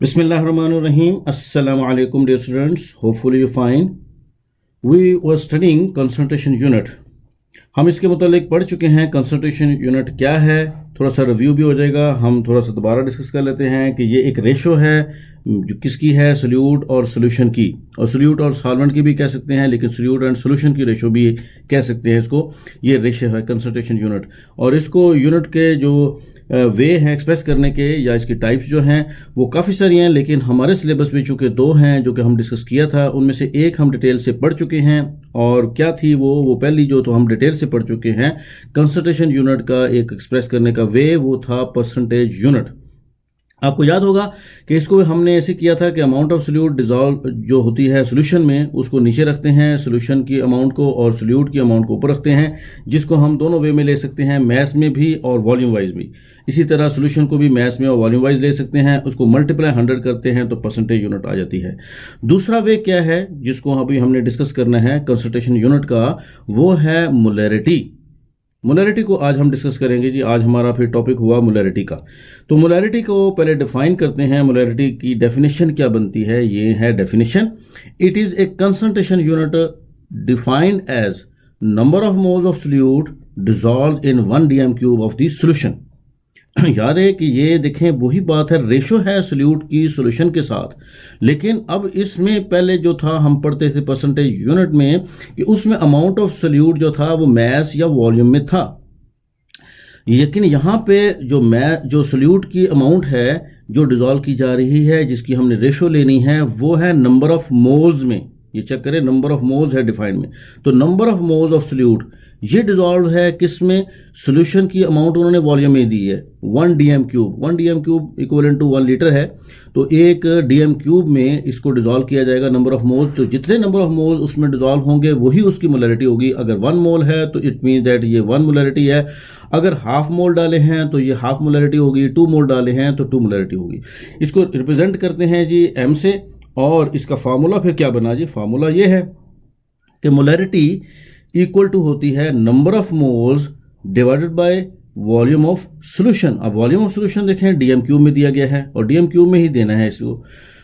Bismillahirrahmanirrahim. Assalamu alaikum dear students. Hopefully you're fine. We were studying concentration unit. हम इसके मुतालिक पढ़ चुके हैं कंसंट्रेशन यूनिट क्या है, थोड़ा सा रिव्यू भी हो जाएगा। हम थोड़ा सा दोबारा डिस्कस कर लेते हैं कि ये एक रेशो है जो किसकी है, सोल्यूट और सोल्यूशन की, और सोल्यूट और सॉल्वेंट की भी कह सकते हैं, लेकिन सोल्यूट एंड सोल्यूशन की रेशो भी कह सकते हैं इसको। ये रेशो है कंसंट्रेशन यूनिट, और इसको यूनिट के जो वे हैं एक्सप्रेस करने के या इसकी टाइप्स जो हैं वो काफ़ी सारी हैं, लेकिन हमारे सिलेबस में चूंकि दो हैं जो कि हम डिस्कस किया था, उनमें से एक हम डिटेल से पढ़ चुके हैं। और क्या थी वो पहली जो तो हम डिटेल से पढ़ चुके हैं कंसंट्रेशन यूनिट का एक एक्सप्रेस करने का वे, वो था परसेंटेज यूनिट। आपको याद होगा कि इसको हमने ऐसे किया था कि अमाउंट ऑफ सोल्यूट डिजॉल्व जो होती है सोल्यूशन में उसको नीचे रखते हैं, सोल्यूशन की अमाउंट को, और सोल्यूट की अमाउंट को ऊपर रखते हैं, जिसको हम दोनों वे में ले सकते हैं, मैस में भी और वॉल्यूम वाइज भी। इसी तरह सोल्यूशन को भी मैस में और वॉल्यूम वाइज ले सकते हैं, उसको मल्टीप्लाई 100 करते हैं तो परसेंटेज यूनिट आ जाती है। दूसरा वे क्या है जिसको अभी हमने डिस्कस करना है कंसंट्रेशन यूनिट का, वो है मोलैरिटी। मोलैरिटी को आज हम डिस्कस करेंगे जी। आज हमारा फिर टॉपिक हुआ मोलैरिटी का। तो मोलैरिटी को पहले डिफाइन करते हैं। मोलैरिटी की डेफिनेशन क्या बनती है, ये है definition. It is a concentration unit defined as number of moles of solute dissolved in 1 dm³ of the solution. याद है कि ये देखें वही बात है, रेशो है सोल्यूट की सोल्यूशन के साथ, लेकिन अब इसमें पहले जो था हम पढ़ते थे परसेंटेज यूनिट में कि उसमें अमाउंट ऑफ सोल्यूट जो था वो मैस या वॉल्यूम में था, लेकिन यहाँ पे जो सोल्यूट की अमाउंट है जो डिसॉल्व की जा रही है, जिसकी हमने रेशो लेनी है, वो है नंबर ऑफ मोल्स में। ये चेक करें, नंबर ऑफ मोल्स है डिफाइंड में, तो number of moles of solute ये डिसॉल्व है किस में, सोल्यूशन की अमाउंट उन्होंने वॉल्यूम में दी है 1 dm³। 1 dm³ equivalent to 1 litre है, तो 1 dm³ में इसको डिसॉल्व किया जाएगा नंबर ऑफ मोल्स। तो जितने नंबर ऑफ मोल्स उसमें डिसॉल्व होंगे वही उसकी मोलैरिटी होगी। अगर 1 मोल है तो इट मीन दैट ये 1 मोलैरिटी है। अगर हाफ मोल डाले हैं तो ये हाफ मोलैरिटी होगी, 2 मोल डाले हैं तो 2 मोलैरिटी होगी। इसको रिप्रेजेंट करते हैं जी m से, और इसका फार्मूला फिर क्या बना जी, फार्मूला ये है कि मोलैरिटी इक्वल टू होती है number of moles divided by volume of solution. अब वॉल्यूम ऑफ सॉल्यूशन देखें dm³ में दिया गया है, और dm³ में ही देना है इसको।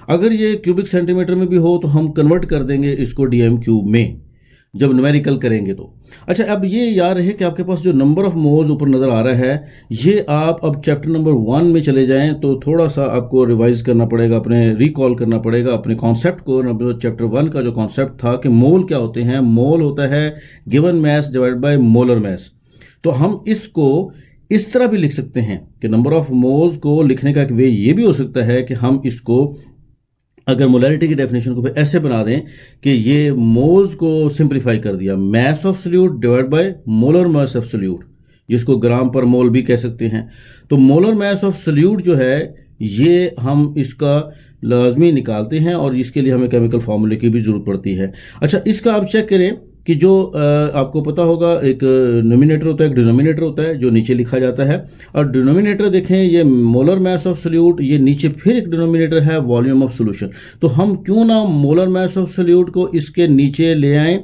अगर ये क्यूबिक सेंटीमीटर में भी हो तो हम कन्वर्ट कर देंगे इसको dm³ में जब न्यूमेरिकल करेंगे तो। अच्छा, अब ये याद रहे कि आपके पास जो नंबर ऑफ मोल्स ऊपर नजर आ रहा है, ये आप अब चैप्टर नंबर 1 में चले जाएं तो थोड़ा सा आपको रिवाइज करना पड़ेगा, अपने रिकॉल करना पड़ेगा अपने कॉन्सेप्ट को। चैप्टर 1 का जो कॉन्सेप्ट था कि मोल क्या होते हैं, मोल होता है given mass divide by molar mass. तो हम इसको इस तरह भी लिख सकते हैं कि नंबर ऑफ मोल्स को लिखने का एक वे ये भी हो सकता है कि हम इसको अगर मोलैरिटी की डेफिनेशन को फिर ऐसे बना दें कि ये मोल्स को सिंप्लीफाई कर दिया, mess of solute divide by molar mass of solute, जिसको ग्राम पर मोल भी कह सकते हैं। तो मोलर मैस ऑफ सोल्यूट जो है ये हम इसका लाजमी निकालते हैं, और इसके लिए हमें केमिकल फार्मूले की भी जरूरत पड़ती है। अच्छा, इसका आप चेक करें कि जो आपको पता होगा एक नोमिनेटर होता है, एक डिनोमिनेटर होता है जो नीचे लिखा जाता है, और डिनोमिनेटर देखें ये मोलर मैस ऑफ सोल्यूट, ये नीचे फिर एक डिनोमिनेटर है वॉल्यूम ऑफ सोल्यूशन। तो हम क्यों ना मोलर मैस ऑफ सोल्यूट को इसके नीचे ले आएं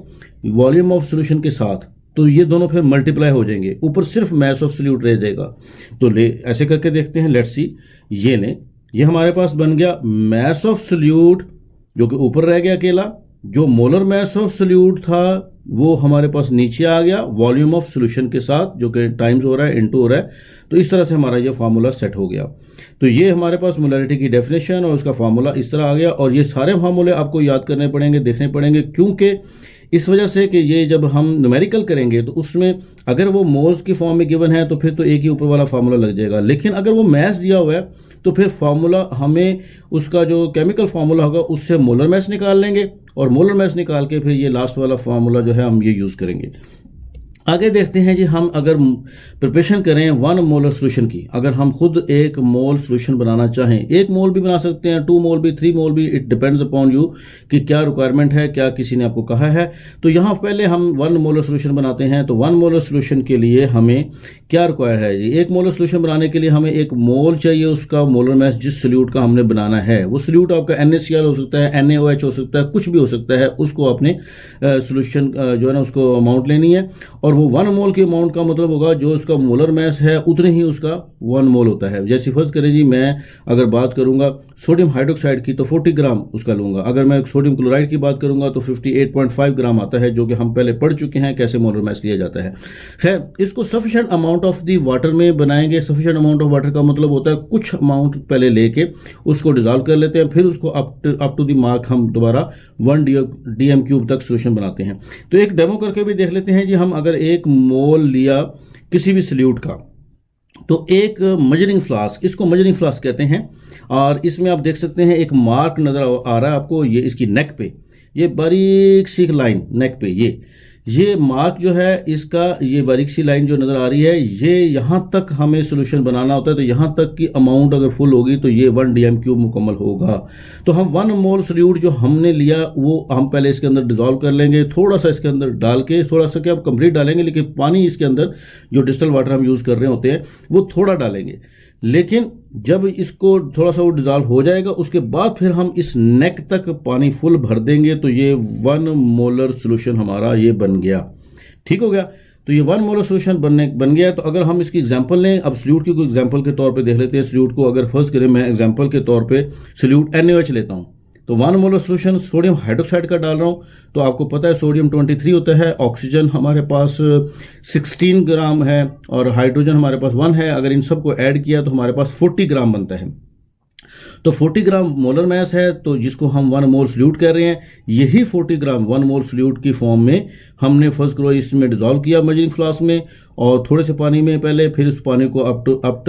वॉल्यूम ऑफ सोल्यूशन के साथ, तो ये दोनों फिर मल्टीप्लाई हो जाएंगे, ऊपर सिर्फ मैस ऑफ सोल्यूट रह जाएगा। तो ले ऐसे करके देखते हैं, लेट्स सी। ये लें, ये हमारे पास बन गया मैस ऑफ सोल्यूट जो कि ऊपर रह गया अकेला, जो मोलर मैस ऑफ सोल्यूट था वो हमारे पास नीचे आ गया वॉल्यूम ऑफ सॉल्यूशन के साथ, जो कि टाइम्स हो रहा है, इनटू हो रहा है। तो इस तरह से हमारा ये फार्मूला सेट हो गया। तो ये हमारे पास मोलैरिटी की डेफिनेशन और उसका फार्मूला इस तरह आ गया। और ये सारे फार्मूले आपको याद करने पड़ेंगे, देखने पड़ेंगे, क्योंकि इस वजह से कि ये जब हम न्यूमेरिकल करेंगे तो उसमें अगर वो मोल्स की फॉर्म में गिवन है तो फिर तो एक ही ऊपर वाला फार्मूला लग जाएगा, लेकिन अगर वो मैस दिया हुआ है तो फिर फार्मूला हमें उसका जो केमिकल फार्मूला होगा उससे मोलर मैस निकाल लेंगे, और मोलर मैस निकाल के फिर ये लास्ट वाला फार्मूला जो है हम ये यूज़ करेंगे। आगे देखते हैं जी, हम अगर प्रिपरेशन करें 1 मोलर सोल्यूशन की, अगर हम खुद 1 मोल सोल्यूशन बनाना चाहें, 1 मोल भी बना सकते हैं, 2 मोल भी, 3 मोल भी, इट डिपेंड्स अपॉन यू कि क्या रिक्वायरमेंट है, क्या किसी ने आपको कहा है। तो यहाँ पहले हम 1 मोलर सोल्यूशन बनाते हैं। तो 1 मोलर सोल्यूशन के लिए हमें क्या रिक्वायर है जी, 1 मोलर सोल्यूशन बनाने के लिए हमें 1 मोल चाहिए उसका मोलर मैस जिस सोल्यूट का हमने बनाना है। वो सोल्यूट आपका NaCl हो सकता है, NaOH हो सकता है, कुछ भी हो सकता है। उसको अपने सोल्यूशन जो है ना उसको अमाउंट लेनी है, और और वो 1 मोल के अमाउंट का मतलब होगा जो उसका मोलर मैस है उतने ही उसका 1 मोल होता है। जैसे फर्ज करें जी, मैं अगर बात करूंगा सोडियम हाइड्रोक्साइड की तो 40 ग्राम उसका लूंगा। अगर मैं सोडियम क्लोराइड की बात करूंगा तो 58.5 ग्राम आता है, जो कि हम पहले पढ़ चुके हैं कैसे मोलर मैस लिया जाता है। खैर, इसको sufficient amount of the water में बनाएंगे। सफिशिएंट अमाउंट ऑफ वाटर का मतलब होता है कुछ अमाउंट पहले लेके उसको डिजॉल्व कर लेते हैं, फिर उसको अप टू दी मार्क हम दोबारा 1 DM क्यूब तक सोल्यूशन बनाते हैं। तो एक डेमो करके भी देख लेते हैं जी। हम अगर 1 मोल लिया किसी भी सल्यूट का, तो एक मजरिंग फ्लास्क, इसको मजरिंग फ्लास्क कहते हैं, और इसमें आप देख सकते हैं एक मार्क नजर आ रहा है आपको, ये इसकी नेक पे, ये बारीक सी लाइन नेक पे, ये मार्क जो है इसका, ये बारीक सी लाइन जो नजर आ रही है, ये यहां तक हमें सोल्यूशन बनाना होता है। तो यहां तक की अमाउंट अगर फुल होगी तो ये 1 DM क्यूब मुकम्मल होगा। तो हम 1 मोल सोल्यूट जो हमने लिया वो हम पहले इसके अंदर डिजोल्व कर लेंगे, थोड़ा सा इसके अंदर डाल के, थोड़ा सा क्या कंप्लीट डालेंगे, लेकिन पानी इसके अंदर जो डिस्टिल वाटर हम यूज कर रहे होते हैं वो थोड़ा डालेंगे। लेकिन जब इसको थोड़ा सा वो डिजॉल्व हो जाएगा उसके बाद फिर हम इस नेक तक पानी फुल भर देंगे, तो ये 1 मोलर सोल्यूशन हमारा ये बन गया। ठीक हो गया। तो ये 1 मोलर सोल्यूशन बन गया। तो अगर हम इसकी एग्जांपल लें, अब सल्यूट की कोई एग्जांपल के तौर पे देख लेते हैं। सल्यूट को अगर फर्स्ट करें, मैं एग्जांपल के तौर पे सल्यूट NaOH लेता हूं, तो 1 मोलर सोल्यूशन सोडियम हाइड्रोक्साइड का डाल रहा हूं। तो आपको पता है सोडियम 23 होता है, ऑक्सीजन हमारे पास 16 ग्राम है और हाइड्रोजन हमारे पास 1 है। अगर इन सबको ऐड किया तो हमारे पास 40 ग्राम बनता है। तो 40 ग्राम मोलर मैस है, तो जिसको हम 1 मोल सल्यूट कह रहे हैं, यही 40 ग्राम 1 मोल सल्यूट की फॉर्म में हमने फर्स्ट करो इसमें डिजोल्व किया मजरिंग फ्लास्क में, और थोड़े से पानी में पहले, फिर उस पानी को अप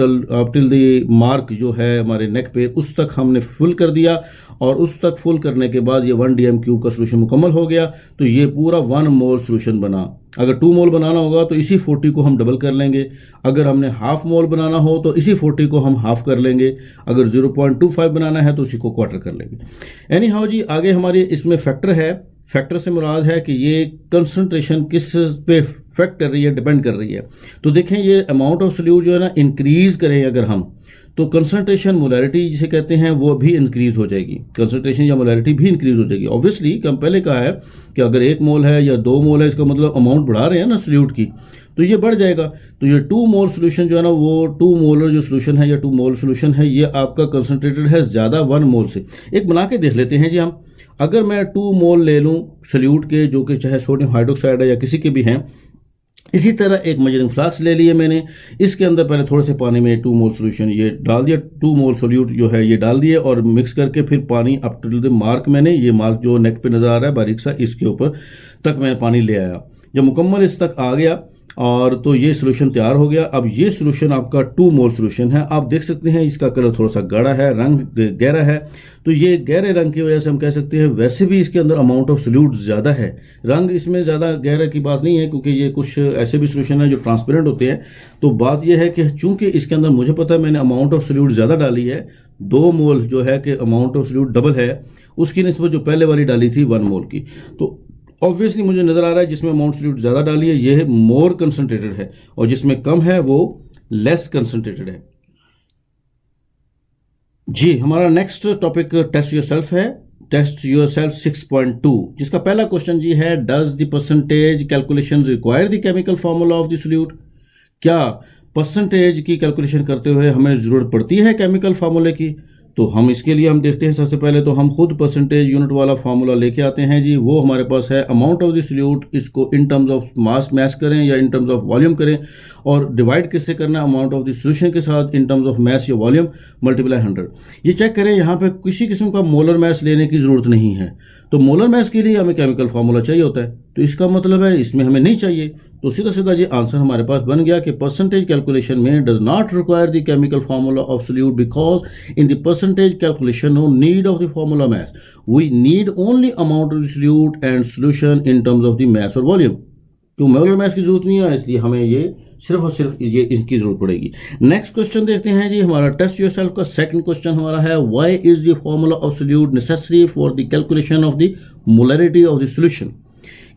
टिल द मार्क जो है हमारे नेक पे उस तक हमने फुल कर दिया, और उस तक फुल करने के बाद ये 1 DM क्यूब का सोल्यूशन मुकम्मल हो गया। तो ये पूरा 1 मोल सोल्यूशन बना। अगर 2 मोल बनाना होगा तो इसी 40 को हम डबल कर लेंगे। अगर हमने हाफ मोल बनाना हो तो इसी 40 को हम हाफ कर लेंगे। अगर 0.25 बनाना है तो उसी को क्वार्टर कर लेंगे। एनी हाउ जी, आगे हमारे इसमें फैक्टर है। फैक्टर से मुराद है कि ये कंसंट्रेशन किस पे इफेक्ट कर रही है, डिपेंड कर रही है। तो देखें, ये अमाउंट ऑफ सल्यूट जो है ना इंक्रीज करें अगर हम, तो कंसंट्रेशन मोलैरिटी जिसे कहते हैं वो भी इंक्रीज हो जाएगी। कंसंट्रेशन या मोलैरिटी भी इंक्रीज हो जाएगी। ऑब्वियसली हम पहले कहा है कि अगर 1 मोल है या 2 मोल है, इसका मतलब अमाउंट बढ़ा रहे हैं ना सल्यूट की, तो ये बढ़ जाएगा। तो ये 2 मोल सोल्यूशन जो है ना, वो 2 मोलर जो सोल्यूशन है या 2 मोल सोल्यूशन है, ये आपका कंसंट्रेटेड है ज्यादा 1 मोल से। एक बना के देख लेते हैं जी हम। अगर मैं 2 मोल ले लूं सल्यूट के, जो कि चाहे सोडियम हाइड्रोक्साइड है या किसी के भी हैं, इसी तरह एक मजरिंग फ्लास्क ले लिए मैंने, इसके अंदर पहले थोड़े से पानी में 2 मोल सोल्यूशन ये डाल दिया, 2 मोल सोल्यूट जो है ये डाल दिए, और मिक्स करके फिर पानी अप टू द मार्क, मैंने ये मार्क जो नेक पे नजर आ रहा है बारीक सा, इसके ऊपर तक मैं पानी ले आया। जब मुकम्मल इस तक आ गया और तो ये सोल्यूशन तैयार हो गया। अब ये सोल्यूशन आपका 2 मोल सोल्यूशन है। आप देख सकते हैं इसका कलर थोड़ा सा गाढ़ा है, रंग गहरा है। तो ये गहरे रंग की वजह से हम कह सकते हैं, वैसे भी इसके अंदर अमाउंट ऑफ सोल्यूट ज़्यादा है। रंग इसमें ज़्यादा गहरा की बात नहीं है, क्योंकि ये कुछ ऐसे भी सोल्यूशन है जो ट्रांसपेरेंट होते हैं। तो बात यह है कि चूंकि इसके अंदर मुझे पता है मैंने अमाउंट ऑफ सोल्यूट ज़्यादा डाली है, 2 मोल जो है कि अमाउंट ऑफ सोल्यूट डबल है उसकी निस्बत जो पहले वाली डाली थी 1 मोल की। तो ऑब्वियसली मुझे नजर आ रहा है जिसमें अमाउंट सोल्यूट ज्यादा डाली है ये मोर कंसंट्रेटेड है, और जिसमें कम है वो लेस कंसंट्रेटेड है। जी, हमारा नेक्स्ट टॉपिक टेस्ट योरसेल्फ है। टेस्ट योरसेल्फ 6.2, जिसका पहला क्वेश्चन जी है, does the percentage calculation require the chemical formula of the solute. क्या परसेंटेज की कैलकुलेशन करते हुए हमें जरूरत पड़ती है केमिकल फार्मूले की? तो हम इसके लिए हम देखते हैं, सबसे पहले तो हम खुद परसेंटेज यूनिट वाला फार्मूला लेके आते हैं जी। वो हमारे पास है अमाउंट ऑफ द सोल्यूट, इसको in terms of mass mass करें या इन टर्म्स ऑफ वॉल्यूम करें, और डिवाइड किससे करना है, अमाउंट ऑफ द सोल्यूशन के साथ इन टर्म्स ऑफ मैस या वॉल्यूम मल्टीप्लाई 100। ये चेक करें, यहाँ पे किसी किस्म का मोलर मैस लेने की जरूरत नहीं है। तो मोलर मैस के लिए हमें केमिकल फार्मूला चाहिए होता है, तो इसका मतलब है इसमें हमें नहीं चाहिए। तो सीधा सीधा ये आंसर हमारे पास बन गया कि परसेंटेज कैलकुलेशन में does not require the chemical formula of solute because in the percentage calculation no need of the formula mass, we need only amount of the solute and solution in terms of the mass और volume. तो molar mass की जरूरत नहीं है, इसलिए हमें ये सिर्फ और सिर्फ ये इसकी जरूरत पड़ेगी। नेक्स्ट क्वेश्चन देखते हैं जी, हमारा टेस्ट योरसेल्फ का सेकंड क्वेश्चन हमारा है, why is the formula of solute necessary for the calculation of the molarity of the solution.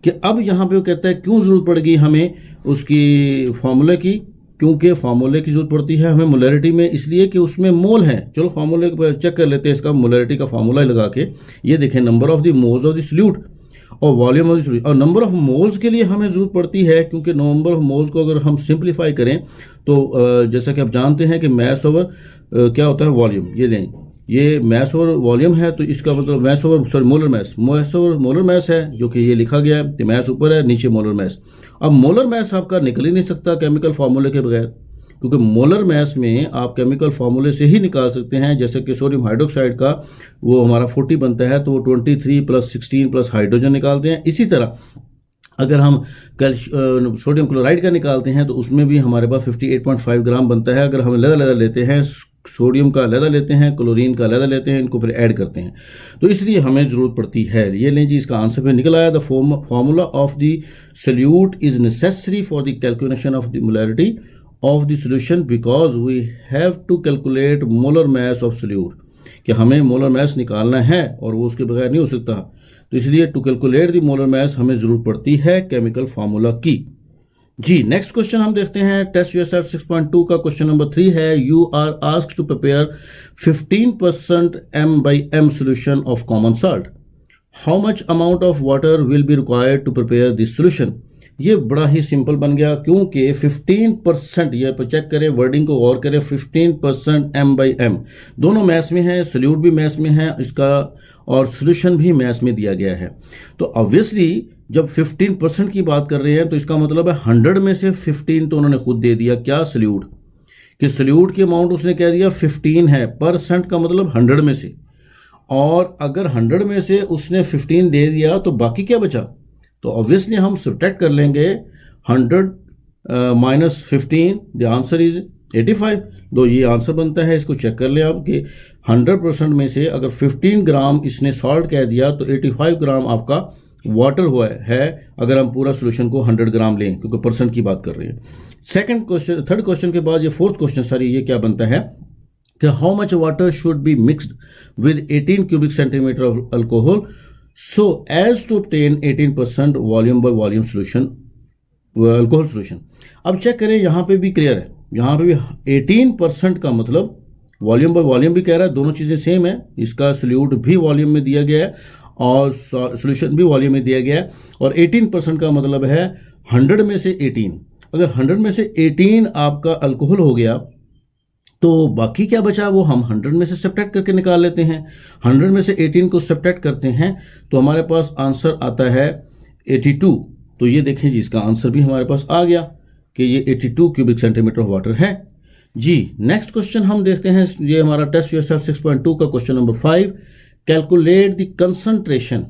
कि अब यहाँ पे वो कहता है क्यों जरूरत पड़ेगी हमें उसकी फार्मूले की, क्योंकि फार्मूले की जरूरत पड़ती है हमें मोलरिटी में, इसलिए कि उसमें मोल है। चलो फार्मूले चेक कर लेते हैं इसका, मोलरिटी का फार्मूला लगा के। ये देखें, number of the moles of the solute, और वॉल्यूम ऑफ द सॉल्यूशन, और नंबर ऑफ मोल्स के लिए हमें ज़रूरत पड़ती है, क्योंकि नंबर ऑफ मोल्स को अगर हम सिंप्लीफाई करें तो जैसा कि आप जानते हैं कि मैस ओवर क्या होता है वॉल्यूम, ये लें, ये मैस ओवर वॉल्यूम है, तो इसका मतलब mass over molar mass over molar mass है, जो कि ये लिखा गया है, मैस ऊपर है, नीचे मोलर मैस। अब मोलर मैस आपका निकल ही नहीं सकता केमिकल फार्मूले के बगैर, क्योंकि मोलर मैस में आप केमिकल फार्मूले से ही निकाल सकते हैं। जैसे कि सोडियम हाइड्रोक्साइड का वो हमारा 40 बनता है, तो वो 23 + 16 + हाइड्रोजन निकालते हैं। इसी तरह अगर हम सोडियम क्लोराइड का निकालते हैं तो उसमें भी हमारे पास 58.5 ग्राम बनता है। अगर हम अलग लेते हैं, सोडियम का अलग लेते हैं, क्लोरीन का अलग लेते हैं, इनको फिर ऐड करते हैं, तो इसलिए हमें ज़रूरत पड़ती है। ये लें जी, इसका आंसर फिर निकल आया, the formula of the solute is necessary for the calculation of the molarity of the solution because we have to calculate molar mass of solute, कि हमें मोलर मैस निकालना है और वो उसके बगैर नहीं हो सकता, तो इसलिए to calculate the molar mass हमें ज़रूरत पड़ती है केमिकल फार्मूला की। जी, नेक्स्ट क्वेश्चन हम देखते हैं, टेस्ट योरसेल्फ 6.2 का क्वेश्चन नंबर 3 है, you are asked to prepare 15% m/m solution of common salt. How much amount of water will be required to prepare this solution? ये बड़ा ही सिंपल बन गया, क्योंकि 15%, ये चेक करें, वर्डिंग को गौर करें, 15% m/m, दोनों मैथ्स में है, सोल्यूट भी मैथ्स में है इसका, और सोल्यूशन भी मैथ्स में दिया गया है। तो ऑब्वियसली जब 15% की बात कर रहे हैं तो इसका मतलब है 100 में से 15 तो उन्होंने खुद दे दिया, क्या सोल्यूट, कि सोल्यूट की अमाउंट उसने कह दिया 15 है, परसेंट का मतलब 100 में से, और अगर 100 में से उसने 15 दे दिया तो बाकी क्या बचा, तो ऑब्वियसली हम सब्ट्रैक्ट कर लेंगे 100 - 15, द आंसर इज 85। तो ये आंसर बनता है, इसको चेक कर लें आप कि 100% में से अगर 15 ग्राम इसने सॉल्ट कह दिया तो 85 ग्राम आपका वाटर हुआ है, अगर हम पूरा सोल्यूशन को 100 ग्राम लें, क्योंकि परसेंट की बात कर रहे हैं। थर्ड क्वेश्चन के बाद ये फोर्थ क्वेश्चन, ये क्या बनता है कि how much water should be mixed with 18 cubic centimetre of alcohol so as to obtain 18% volume by volume solution, alcohol solution. अब चेक करें, यहाँ पे भी क्लियर है, यहाँ पे भी 18% का मतलब वॉल्यूम बाय वॉल्यूम भी कह रहा है, दोनों चीज़ें सेम है, इसका सोल्यूट भी वॉल्यूम में दिया गया है और सोल्यूशन भी वॉल्यूम में दिया गया है, और 18% का मतलब है 100 में से 18, अगर 100 में से 18 आपका अल्कोहल हो गया तो बाकी क्या बचा, वो हम 100 में से सब्ट्रैक्ट करके निकाल लेते हैं। 100 में से 18 को सब्ट्रैक्ट करते हैं तो हमारे पास आंसर आता है 82। तो ये देखें जी, इसका आंसर भी हमारे पास आ गया कि ये 82 क्यूबिक सेंटीमीटर ऑफ वाटर है। जी, नेक्स्ट क्वेश्चन हम देखते हैं, ये हमारा टेस्ट योरसेल्फ 6.2 का question number 5, calculate the concentration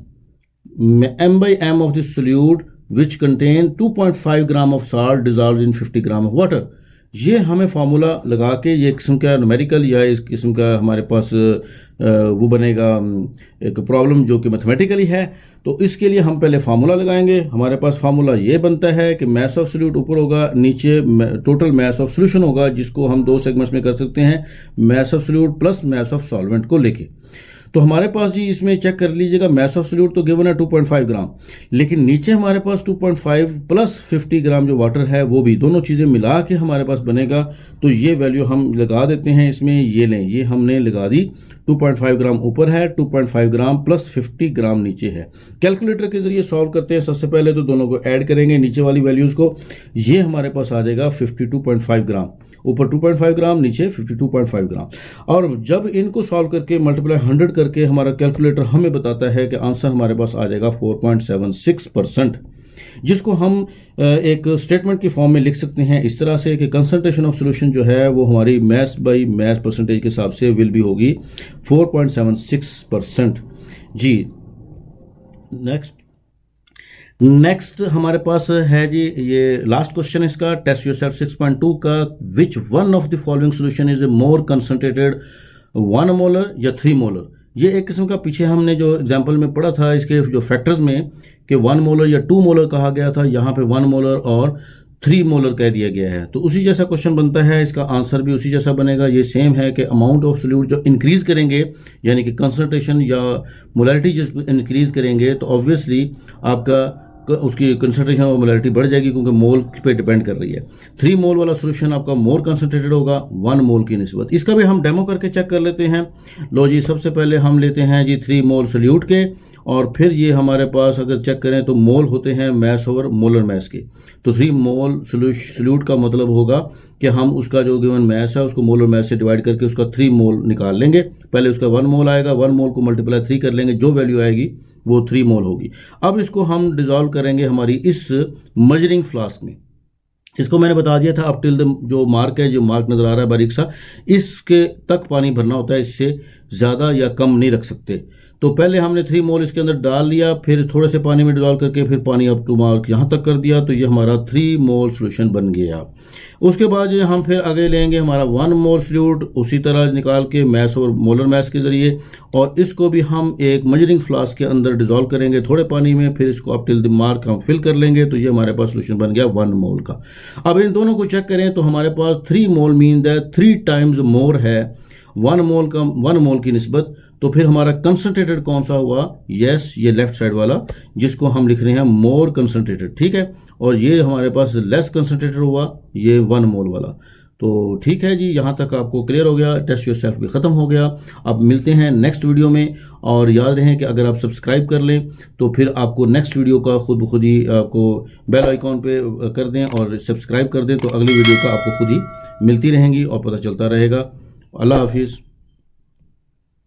m/m of the solute which contain 2.5 gram of salt dissolved in 50 gram of water. ये हमें फार्मूला लगा के, ये किस्म का न्यूमेरिकल या इस किस्म का हमारे पास वो बनेगा एक प्रॉब्लम जो कि मैथमेटिकली है। तो इसके लिए हम पहले फार्मूला लगाएंगे। हमारे पास फार्मूला ये बनता है कि मैस ऑफ सोल्यूट ऊपर होगा, नीचे टोटल मैस ऑफ सोल्यूशन होगा, जिसको हम दो सेगमेंट्स में कर सकते हैं, mess of solute plus mass of solvent को लेके। तो हमारे पास जी इसमें चेक कर लीजिएगा, मैस ऑफ सोल्यूट तो गिवन है 2.5 ग्राम, लेकिन नीचे हमारे पास 2.5 प्लस 50 ग्राम जो वाटर है वो भी, दोनों चीज़ें मिला के हमारे पास बनेगा। तो ये वैल्यू हम लगा देते हैं इसमें, ये लें, ये हमने लगा दी, 2.5 ग्राम ऊपर है, 2.5 ग्राम प्लस 50 ग्राम नीचे है। कैलकुलेटर के जरिए सॉल्व करते हैं। सबसे पहले तो दोनों को ऐड करेंगे, नीचे वाली वैल्यूज़ को, ये हमारे पास आ जाएगा 52.5 ग्राम, ऊपर 2.5 ग्राम, नीचे 52.5 ग्राम। और जब इनको सॉल्व करके मल्टीप्लाई 100 करके हमारा कैलकुलेटर हमें बताता है कि आंसर हमारे पास आ जाएगा 4.76%, जिसको हम एक स्टेटमेंट की फॉर्म में लिख सकते हैं इस तरह से कि कंसंट्रेशन ऑफ सोल्यूशन जो है वो हमारी मैस बाई मैस परसेंटेज के हिसाब से विल भी होगी 4.76%। जी, नेक्स्ट हमारे पास है जी, ये लास्ट क्वेश्चन इसका, टेस्ट योरसेल्फ 6.2 का, which one of the following solution is a more concentrated 1 molar या 3 मोलर। ये एक किस्म का पीछे हमने जो एग्जांपल में पढ़ा था इसके जो फैक्टर्स में कि 1 मोलर या 2 मोलर कहा गया था, यहाँ पे 1 मोलर और 3 मोलर कह दिया गया है। तो उसी जैसा क्वेश्चन बनता है, इसका आंसर भी उसी जैसा बनेगा। ये सेम है कि अमाउंट ऑफ सोल्यूट जो इंक्रीज करेंगे, यानी कि कंसंट्रेशन या मोलैरिटी जो इंक्रीज करेंगे, तो ऑब्वियसली आपका उसकी कंसंट्रेशन और मोलैरिटी बढ़ जाएगी, क्योंकि मोल पे डिपेंड कर रही है। 3 मोल वाला सोल्यूशन आपका मोर कंसंट्रेटेड होगा 1 मोल की निस्बत। इसका भी हम डेमो करके चेक कर लेते हैं। लो जी, सबसे पहले हम लेते हैं जी 3 मोल सोल्यूट के, और फिर ये हमारे पास अगर चेक करें तो मोल होते हैं मैस ओवर मोलर मैस के। तो 3 मोल सोल्यूट का मतलब होगा कि हम उसका जो गिवन मैस है उसको मोलर मैस से डिवाइड करके उसका 3 मोल निकाल लेंगे। पहले उसका 1 मोल आएगा, 1 मोल को मल्टीप्लाई 3 कर लेंगे, जो वैल्यू आएगी वो 3 मोल होगी। अब इसको हम डिजॉल्व करेंगे हमारी इस मजरिंग फ्लास्क में। इसको मैंने बता दिया था अप टिल द जो मार्क है, जो मार्क नज़र आ रहा है बारीक सा, इसके तक पानी भरना होता है, इससे ज़्यादा या कम नहीं रख सकते। तो पहले हमने 3 मोल इसके अंदर डाल लिया, फिर थोड़े से पानी में डिजॉल्व करके फिर पानी अप टू मार्क यहाँ तक कर दिया, तो ये हमारा 3 मोल सोल्यूशन बन गया। उसके बाद जो हम फिर आगे लेंगे हमारा 1 मोल सोल्यूट, उसी तरह निकाल के मैस और मोलर मैस के ज़रिए, और इसको भी हम एक मजरिंग फ्लास्क के अंदर डिजॉल्व करेंगे थोड़े पानी में, फिर इसको अप टिल द मार्क हम फिल कर लेंगे, तो ये हमारे पास सोल्यूशन बन गया 1 मोल का। अब इन दोनों को चेक करें तो हमारे पास 3 मोल मीन दैट 3 टाइम्स मोर है 1 मोल की निस्बत। तो फिर हमारा कंसंट्रेटेड कौन सा हुआ? यस, ये लेफ्ट साइड वाला, जिसको हम लिख रहे हैं मोर कंसंट्रेटेड, ठीक है। और ये हमारे पास लेस कंसंट्रेटेड हुआ, ये 1 मोल वाला। तो ठीक है जी, यहाँ तक आपको क्लियर हो गया, टेस्ट योरसेल्फ भी ख़त्म हो गया। अब मिलते हैं नेक्स्ट वीडियो में, और याद रहें कि अगर आप सब्सक्राइब कर लें तो फिर आपको नेक्स्ट वीडियो का खुद ब खुद ही आपको बेल आइकॉन पे कर दें और सब्सक्राइब कर दें, तो अगली वीडियो का आपको खुद ही मिलती रहेंगी और पता चलता रहेगा। अल्लाह हाफिज़।